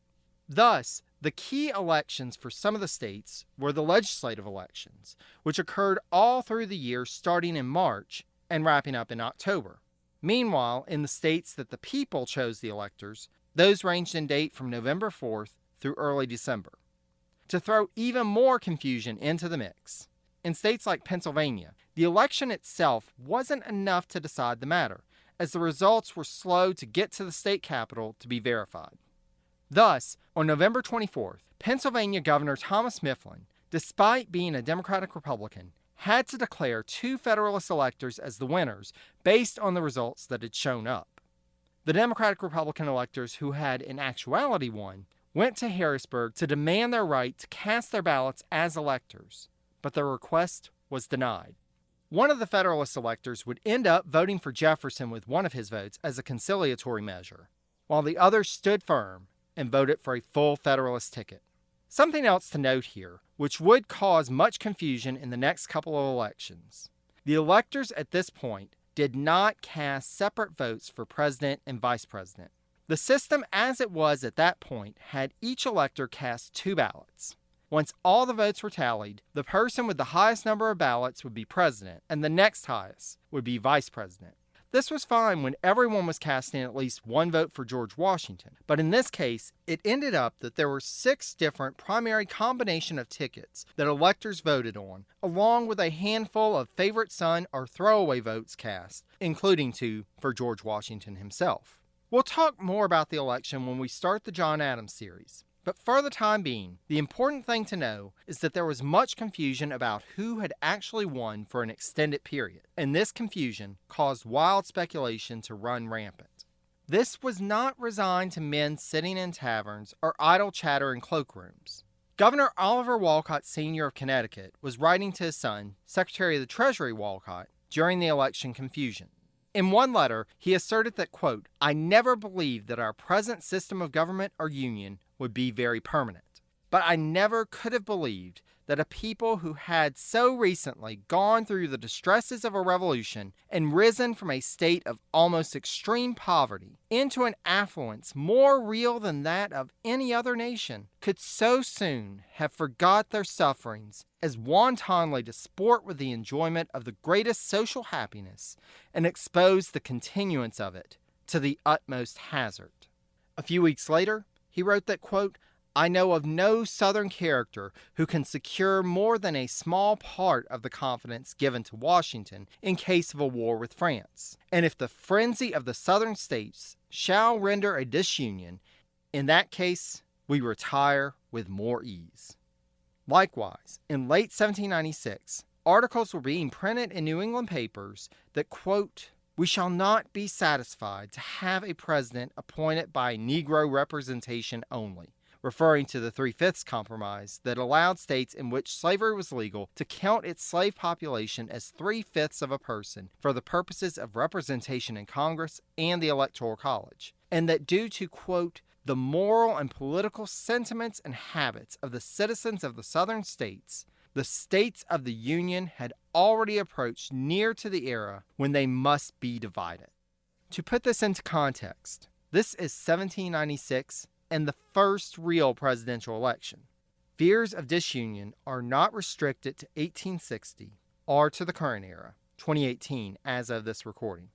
Thus, the key elections for some of the states were the legislative elections, which occurred all through the year starting in March and wrapping up in October. Meanwhile, in the states that the people chose the electors, those ranged in date from November 4th through early December. To throw even more confusion into the mix, in states like Pennsylvania, the election itself wasn't enough to decide the matter, as the results were slow to get to the state capitol to be verified. Thus, on November 24th, Pennsylvania Governor Thomas Mifflin, despite being a Democratic Republican, had to declare 2 Federalist electors as the winners based on the results that had shown up. The Democratic-Republican electors who had in actuality won went to Harrisburg to demand their right to cast their ballots as electors, but their request was denied. One of the Federalist electors would end up voting for Jefferson with one of his votes as a conciliatory measure, while the other stood firm and voted for a full Federalist ticket. Something else to note here, which would cause much confusion in the next couple of elections. The electors at this point did not cast separate votes for president and vice president. The system as it was at that point had each elector cast 2 ballots. Once all the votes were tallied, the person with the highest number of ballots would be president, and the next highest would be vice president. This was fine when everyone was casting at least 1 vote for George Washington, but in this case, it ended up that there were 6 different primary combination of tickets that electors voted on, along with a handful of favorite son or throwaway votes cast, including 2 for George Washington himself. We'll talk more about the election when we start the John Adams series. But for the time being, the important thing to know is that there was much confusion about who had actually won for an extended period, and this confusion caused wild speculation to run rampant. This was not resigned to men sitting in taverns or idle chatter in cloakrooms. Governor Oliver Wolcott Sr. of Connecticut was writing to his son, Secretary of the Treasury Wolcott, during the election confusion. In one letter, he asserted that, quote, I never believed that our present system of government or union would be very permanent. But I never could have believed that a people who had so recently gone through the distresses of a revolution and risen from a state of almost extreme poverty into an affluence more real than that of any other nation could so soon have forgot their sufferings as wantonly to sport with the enjoyment of the greatest social happiness and expose the continuance of it to the utmost hazard. A few weeks later, he wrote that, quote, I know of no Southern character who can secure more than a small part of the confidence given to Washington in case of a war with France. And if the frenzy of the Southern states shall render a disunion, in that case we retire with more ease. Likewise, in late 1796, articles were being printed in New England papers that, quote, "We shall not be satisfied to have a president appointed by Negro representation only," referring to the 3/5 compromise that allowed states in which slavery was legal to count its slave population as 3/5 of a person for the purposes of representation in Congress and the Electoral College, and that due to, quote, "the moral and political sentiments and habits of the citizens of the Southern states, the states of the Union had already approached near to the era when they must be divided." To put this into context, this is 1796 and the first real presidential election. Fears of disunion are not restricted to 1860 or to the current era, 2018, as of this recording.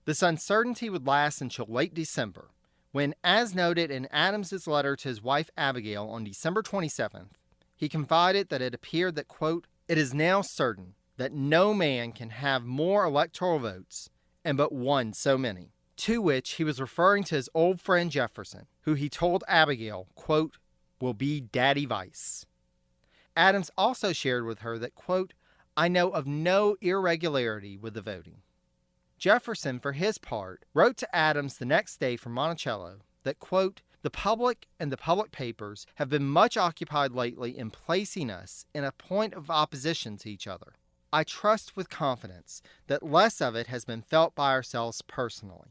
This uncertainty would last until late December, when, as noted in Adams's letter to his wife Abigail on December 27th, he confided that it appeared that, quote, "It is now certain that no man can have more electoral votes, and but one so many," to which he was referring to his old friend Jefferson, who he told Abigail, quote, "will be Daddy Vice." Adams also shared with her that, quote, "I know of no irregularity with the voting." Jefferson, for his part, wrote to Adams the next day from Monticello that, quote, "The public and the public papers have been much occupied lately in placing us in a point of opposition to each other. I trust with confidence that less of it has been felt by ourselves personally.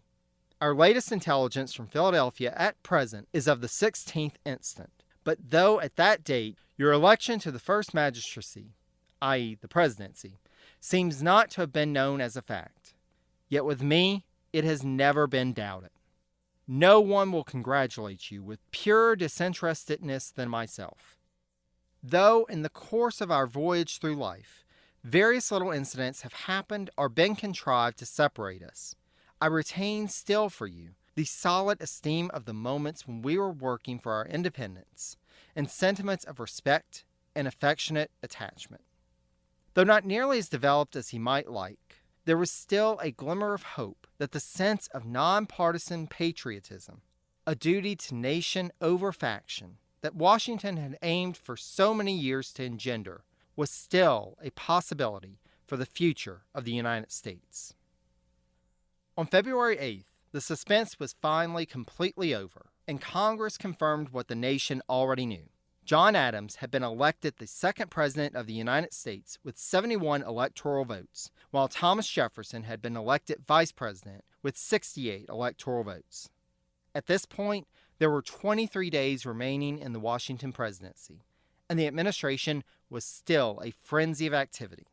Our latest intelligence from Philadelphia at present is of the 16th instant, but though at that date your election to the first magistracy, i.e. the presidency, seems not to have been known as a fact, yet with me it has never been doubted. No one will congratulate you with purer disinterestedness than myself. Though in the course of our voyage through life, various little incidents have happened or been contrived to separate us, I retain still for you the solid esteem of the moments when we were working for our independence, and sentiments of respect and affectionate attachment. Though not nearly as developed as he might like, there was still a glimmer of hope that the sense of nonpartisan patriotism, a duty to nation over faction, that Washington had aimed for so many years to engender, was still a possibility for the future of the United States. On February 8th, the suspense was finally completely over, and Congress confirmed what the nation already knew. John Adams had been elected the second president of the United States with 71 electoral votes, while Thomas Jefferson had been elected vice president with 68 electoral votes. At this point, there were 23 days remaining in the Washington presidency, and the administration was still a frenzy of activity.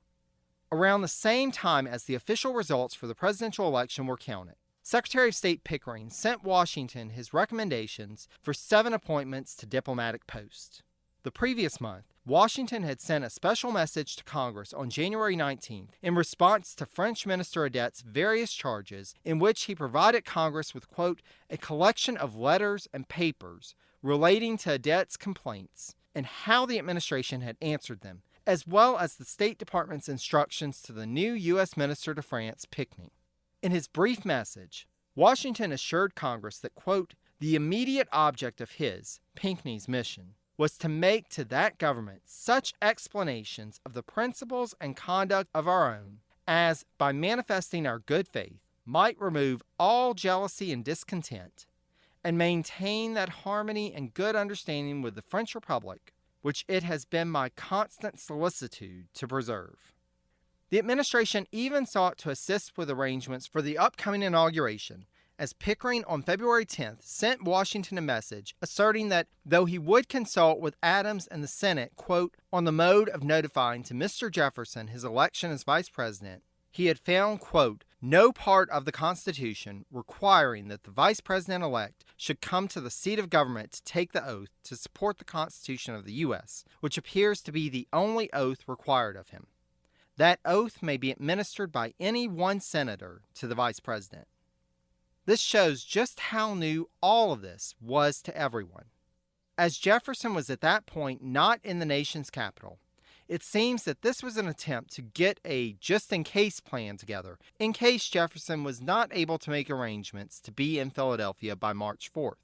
Around the same time as the official results for the presidential election were counted, Secretary of State Pickering sent Washington his recommendations for 7 appointments to diplomatic posts. The previous month, Washington had sent a special message to Congress on January 19th in response to French Minister Adet's various charges, in which he provided Congress with, quote, "a collection of letters and papers relating to Adet's complaints and how the administration had answered them, as well as the State Department's instructions to the new U.S. Minister to France, Pinckney." In his brief message, Washington assured Congress that, quote, "the immediate object of his, Pinckney's, mission was to make to that government such explanations of the principles and conduct of our own as, by manifesting our good faith, might remove all jealousy and discontent, and maintain that harmony and good understanding with the French Republic which it has been my constant solicitude to preserve." The administration even sought to assist with arrangements for the upcoming inauguration, as Pickering on February 10th sent Washington a message asserting that though he would consult with Adams and the Senate, quote, "on the mode of notifying to Mr. Jefferson his election as vice president, he had found, quote, no part of the Constitution requiring that the vice president-elect should come to the seat of government to take the oath to support the Constitution of the U.S., which appears to be the only oath required of him. That oath may be administered by any one senator to the vice president." This shows just how new all of this was to everyone. As Jefferson was at that point not in the nation's capital, it seems that this was an attempt to get a just-in-case plan together in case Jefferson was not able to make arrangements to be in Philadelphia by March 4th.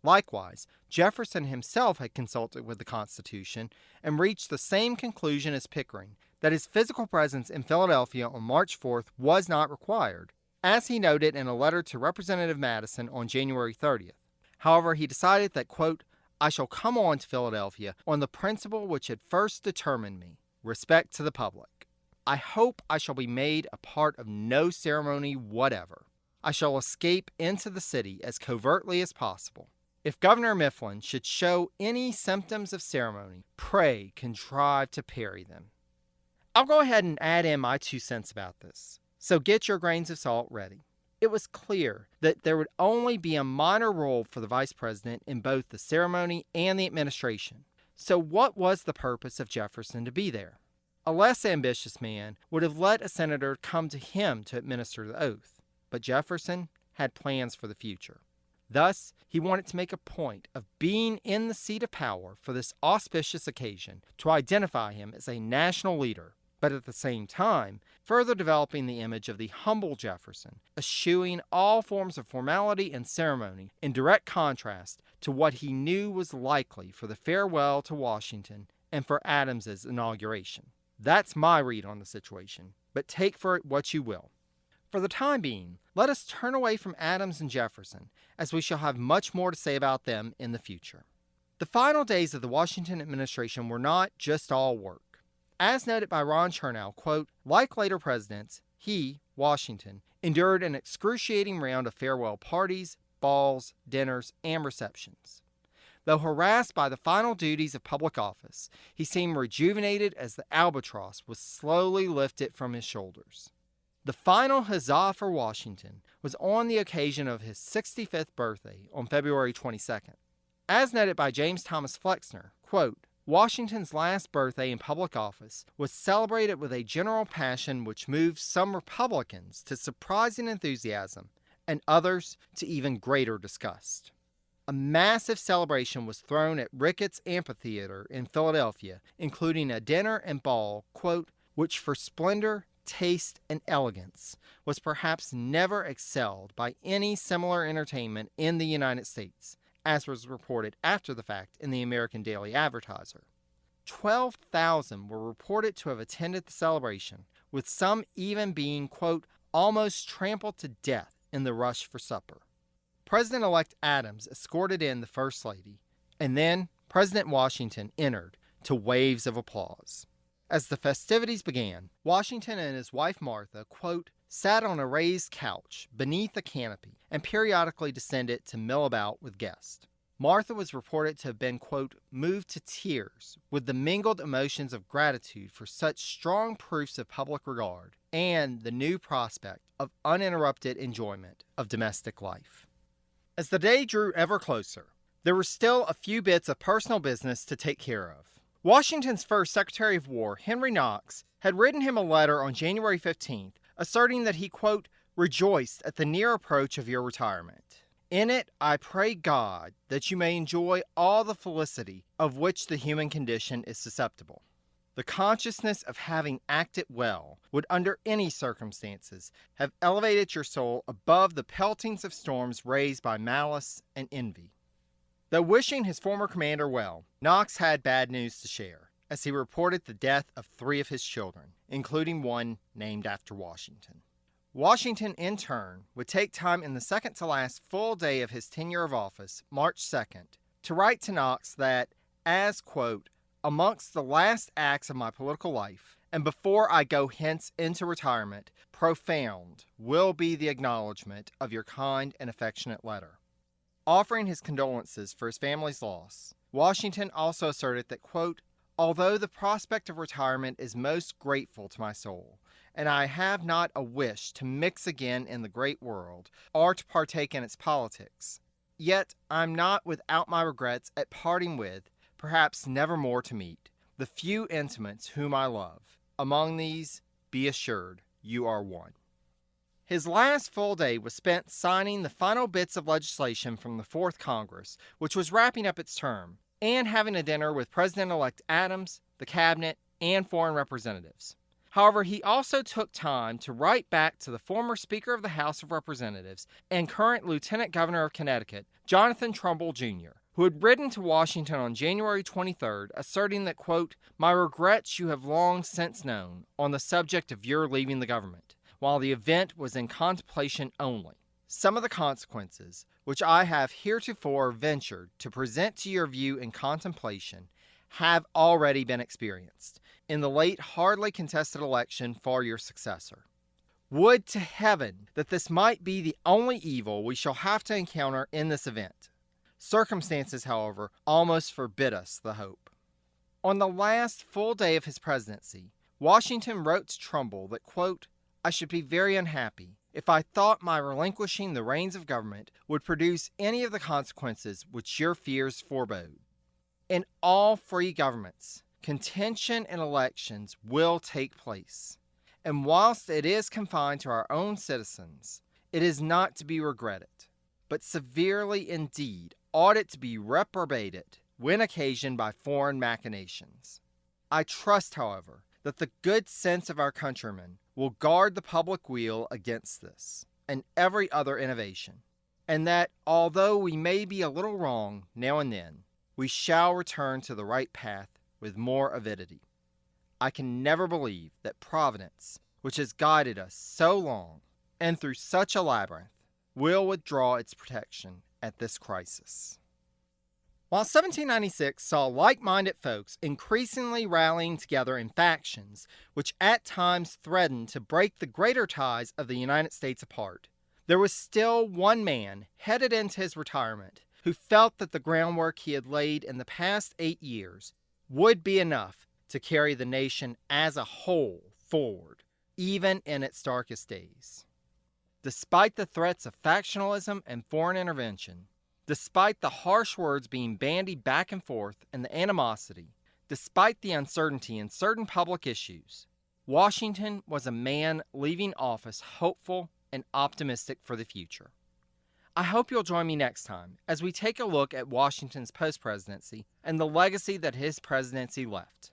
Likewise, Jefferson himself had consulted with the Constitution and reached the same conclusion as Pickering, that his physical presence in Philadelphia on March 4th was not required, as he noted in a letter to Representative Madison on January 30th. However, he decided that, quote, I shall come on to Philadelphia on the principle which had first determined me, respect to the public. I hope I shall be made a part of no ceremony whatever. I shall escape into the city as covertly as possible. If Governor Mifflin should show any symptoms of ceremony, pray contrive to parry them. I'll go ahead and add in my 2 cents about this, so get your grains of salt ready. It was clear that there would only be a minor role for the vice president in both the ceremony and the administration. So what was the purpose of Jefferson to be there? A less ambitious man would have let a senator come to him to administer the oath, but Jefferson had plans for the future. Thus, he wanted to make a point of being in the seat of power for this auspicious occasion to identify him as a national leader, but at the same time, further developing the image of the humble Jefferson, eschewing all forms of formality and ceremony in direct contrast to what he knew was likely for the farewell to Washington and for Adams's inauguration. That's my read on the situation, but take for it what you will. For the time being, let us turn away from Adams and Jefferson, as we shall have much more to say about them in the future. The final days of the Washington administration were not just all work. As noted by Ron Chernow, quote, like later presidents, he, Washington, endured an excruciating round of farewell parties, balls, dinners, and receptions. Though harassed by the final duties of public office, he seemed rejuvenated as the albatross was slowly lifted from his shoulders. The final huzzah for Washington was on the occasion of his 65th birthday on February 22nd. As noted by James Thomas Flexner, quote, Washington's last birthday in public office was celebrated with a general passion which moved some Republicans to surprising enthusiasm and others to even greater disgust. A massive celebration was thrown at Ricketts Amphitheater in Philadelphia, including a dinner and ball, quote, which for splendor, taste, and elegance was perhaps never excelled by any similar entertainment in the United States, as was reported after the fact in the American Daily Advertiser. 12,000 were reported to have attended the celebration, with some even being, quote, almost trampled to death in the rush for supper. President-elect Adams escorted in the First Lady, and then President Washington entered to waves of applause. As the festivities began, Washington and his wife Martha, quote, sat on a raised couch beneath a canopy and periodically descended to mill about with guests. Martha was reported to have been, quote, moved to tears with the mingled emotions of gratitude for such strong proofs of public regard and the new prospect of uninterrupted enjoyment of domestic life. As the day drew ever closer, there were still a few bits of personal business to take care of. Washington's first Secretary of War, Henry Knox, had written him a letter on January 15th asserting that he, quote, rejoiced at the near approach of your retirement. In it, I pray God that you may enjoy all the felicity of which the human condition is susceptible. The consciousness of having acted well would, under any circumstances, have elevated your soul above the peltings of storms raised by malice and envy. Though wishing his former commander well, Knox had bad news to share, as he reported the death of 3 of his children, including one named after Washington. Washington, in turn, would take time in the second-to-last full day of his tenure of office, March 2nd, to write to Knox that, as, quote, amongst the last acts of my political life, and before I go hence into retirement, profound will be the acknowledgment of your kind and affectionate letter. Offering his condolences for his family's loss, Washington also asserted that, quote, although the prospect of retirement is most grateful to my soul, and I have not a wish to mix again in the great world, or to partake in its politics, yet I'm not without my regrets at parting with, perhaps never more to meet, the few intimates whom I love. Among these, be assured, you are one. His last full day was spent signing the final bits of legislation from the Fourth Congress, which was wrapping up its term, and having a dinner with President-elect Adams, the cabinet, and foreign representatives. However, he also took time to write back to the former Speaker of the House of Representatives and current Lieutenant Governor of Connecticut, Jonathan Trumbull Jr., who had written to Washington on January 23rd, asserting that, quote, "My regrets you have long since known on the subject of your leaving the government, while the event was in contemplation only. Some of the consequences, which I have heretofore ventured to present to your view in contemplation, have already been experienced in the late hardly contested election for your successor. Would to heaven that this might be the only evil we shall have to encounter in this event. Circumstances, however, almost forbid us the hope." On the last full day of his presidency, Washington wrote to Trumbull that, quote, "I should be very unhappy if I thought my relinquishing the reins of government would produce any of the consequences which your fears forebode. In all free governments, contention in elections will take place, and whilst it is confined to our own citizens, it is not to be regretted, but severely indeed ought it to be reprobated when occasioned by foreign machinations. I trust, however, that the good sense of our countrymen will guard the public weal against this and every other innovation, and that although we may be a little wrong now and then, we shall return to the right path with more avidity. I can never believe that Providence, which has guided us so long and through such a labyrinth, will withdraw its protection at this crisis." While 1796 saw like-minded folks increasingly rallying together in factions, which at times threatened to break the greater ties of the United States apart, there was still one man headed into his retirement who felt that the groundwork he had laid in the past 8 years would be enough to carry the nation as a whole forward, even in its darkest days. Despite the threats of factionalism and foreign intervention, despite the harsh words being bandied back and forth and the animosity, despite the uncertainty in certain public issues, Washington was a man leaving office hopeful and optimistic for the future. I hope you'll join me next time as we take a look at Washington's post-presidency and the legacy that his presidency left.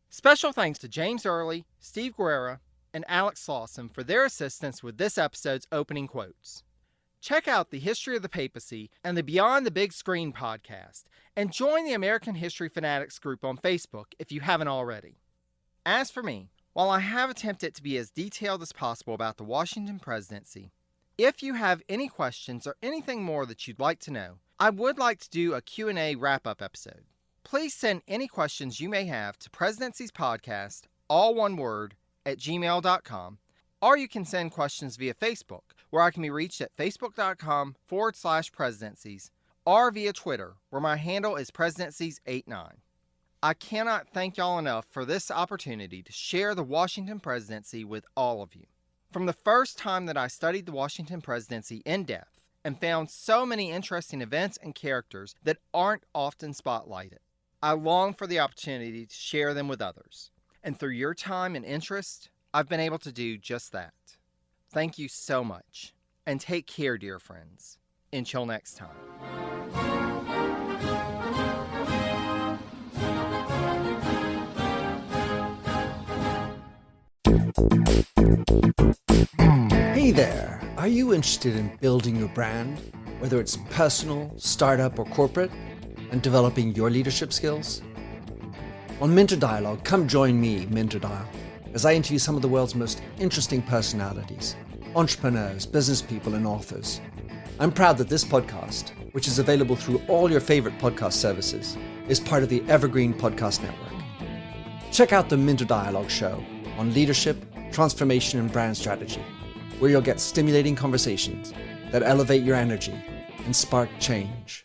Special thanks to James Early, Steve Guerra, and Alex Lawson for their assistance with this episode's opening quotes. Check out the History of the Papacy and the Beyond the Big Screen podcast, and join the American History Fanatics group on Facebook if you haven't already. As for me, while I have attempted to be as detailed as possible about the Washington presidency, if you have any questions or anything more that you'd like to know, I would like to do a Q&A wrap-up episode. Please send any questions you may have to presidenciespodcast, all one word, @gmail.com, or you can send questions via Facebook, where I can be reached at facebook.com/presidencies, or via Twitter, where my handle is presidencies89. I cannot thank y'all enough for this opportunity to share the Washington presidency with all of you. From the first time that I studied the Washington presidency in depth and found so many interesting events and characters that aren't often spotlighted, I long for the opportunity to share them with others. And through your time and interest, I've been able to do just that. Thank you so much, and take care, dear friends. Until next time. Hey there, are you interested in building your brand, whether it's personal, startup, or corporate, and developing your leadership skills? On Mentor Dialogue, come join me, Mentor Dial, as I interview some of the world's most interesting personalities, entrepreneurs, business people, and authors. I'm proud that this podcast, which is available through all your favorite podcast services, is part of the Evergreen Podcast Network. Check out the Mentor Dialogue show on leadership, transformation, and brand strategy, where you'll get stimulating conversations that elevate your energy and spark change.